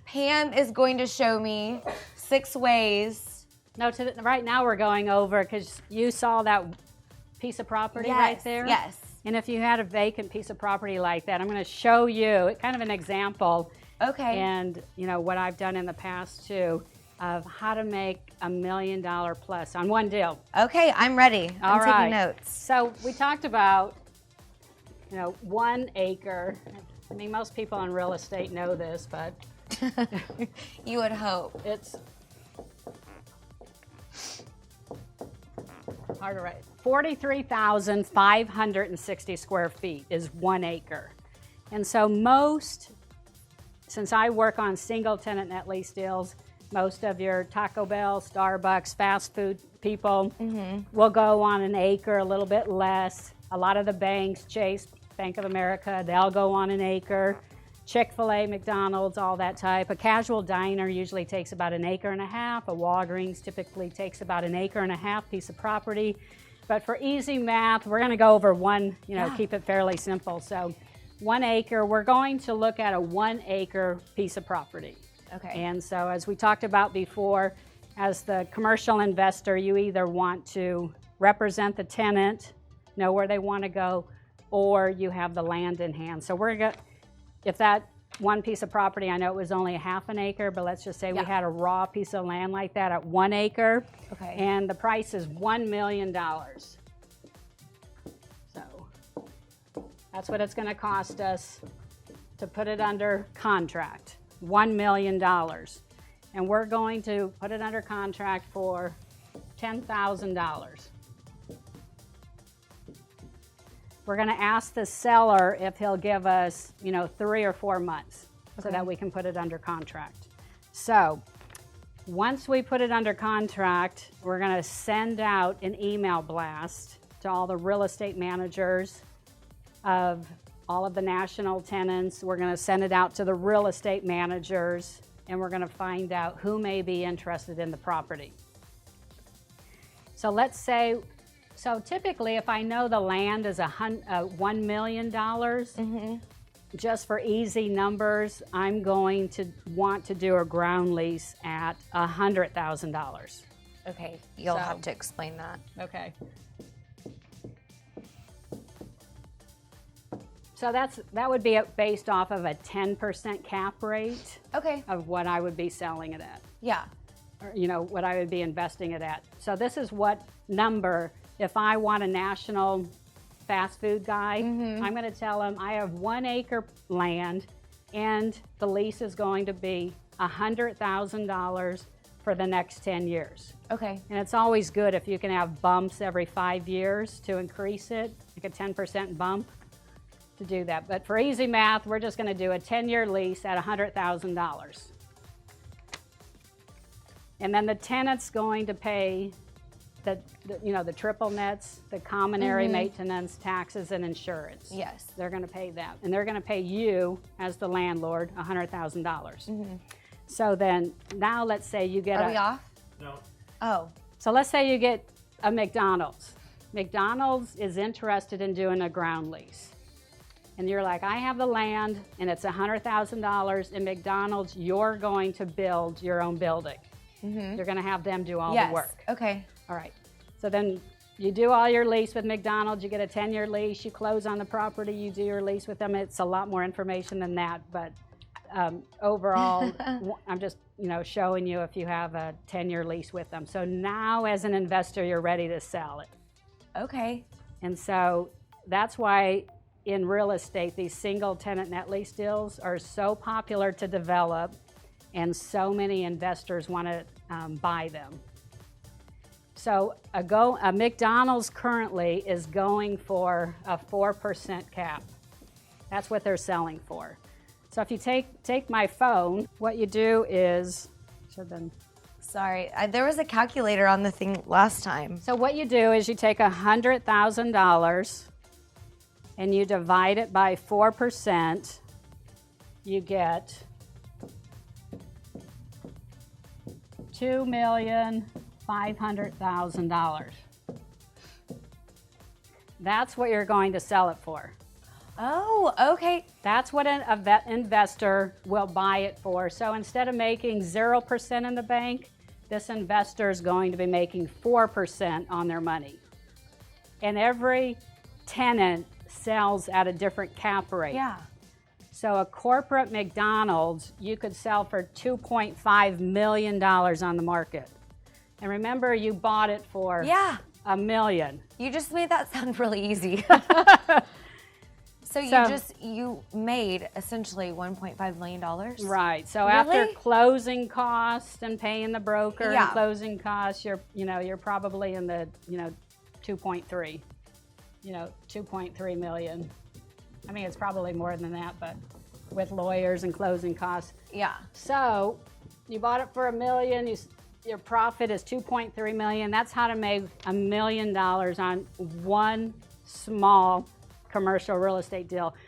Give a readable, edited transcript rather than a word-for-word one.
Pam is going to show me 6 ways. No, right now we're going over, because you saw that piece of property right there? Yes. And if you had a vacant piece of property like that, I'm going to show you kind of an example. Okay. And what I've done in the past too, of how to make $1 million plus on one deal. Okay, I'm ready. I'm taking notes. So we talked about 1 acre. I mean, most people in real estate know this, but you would hope. It's hard to write. 43,560 square feet is 1 acre. And so since I work on single tenant net lease deals, most of your Taco Bell, Starbucks, fast food people will go on an acre, a little bit less. A lot of the banks, Chase, Bank of America, they'll go on an acre. Chick-fil-A, McDonald's, all that type. A casual diner usually takes about 1.5 acres. A Walgreens typically takes about 1.5 acres piece of property. But for easy math, we're going to go over one, keep it fairly simple. So 1 acre, we're going to look at a 1 acre piece of property. Okay. And so as we talked about before, as the commercial investor, you either want to represent the tenant, know where they want to go, or you have the land in hand. So if that one piece of property, I know it was only 1/2 acre, but let's just say we had a raw piece of land like that at 1 acre. Okay. And the price is $1 million. So that's what it's going to cost us to put it under contract, $1 million. And we're going to put it under contract for $10,000. We're going to ask the seller if he'll give us, 3 or 4 months so that we can put it under contract. So once we put it under contract, we're going to send out an email blast to all the real estate managers of all of the national tenants. We're going to send it out to the real estate managers, and we're going to find out who may be interested in the property. So let's say, typically if I know the land is $1 million, just for easy numbers, I'm going to want to do a ground lease at $100,000. Okay, you'll have to explain that. Okay. So that would be based off of a 10% cap rate. Okay. Of what I would be selling it at. Yeah. Or, what I would be investing it at. So this is what number, if I want a national fast food guy, I'm going to tell him I have 1 acre land and the lease is going to be $100,000 for the next 10 years. Okay. And it's always good if you can have bumps every 5 years to increase it, like a 10% bump to do that. But for easy math, we're just going to do a 10-year lease at $100,000. And then the tenant's going to pay the triple nets, the common area maintenance, taxes, and insurance. Yes. They're going to pay that. And they're going to pay you, as the landlord, $100,000. So then, now let's say you get Are we off? No. Oh. So let's say you get a McDonald's. McDonald's is interested in doing a ground lease. And you're like, I have the land, and it's $100,000. In McDonald's, you're going to build your own building. You're going to have them do all the work. Okay. All right. So then you do all your lease with McDonald's. You get a 10-year lease. You close on the property. You do your lease with them. It's a lot more information than that. But overall, I'm just showing you if you have a 10-year lease with them. So now as an investor, you're ready to sell it. Okay. And so that's why in real estate, these single tenant net lease deals are so popular to develop, and so many investors want to buy them. So a McDonald's currently is going for a 4% cap. That's what they're selling for. So if you take my phone, what you do is, Sorry, there was a calculator on the thing last time. So what you do is you take $100,000 and you divide it by 4. You get $2,500,000. That's what you're going to sell it for. Oh, okay. That's what a vet investor will buy it for. So instead of making 0% in the bank, this investor is going to be making 4% on their money. And every tenant sells at a different cap rate. Yeah. So a corporate McDonald's, you could sell for $2.5 million on the market. And remember, you bought it for $1 million. You just made that sound really easy. So you made essentially $1.5 million? Right. So Really? after closing costs and paying the broker and Yeah. closing costs, you're probably in the 2.3, 2.3 million. I mean, it's probably more than that, but with lawyers and closing costs. Yeah. So you bought it for $1 million. Your profit is $2.3 million. That's how to make $1 million on one small commercial real estate deal.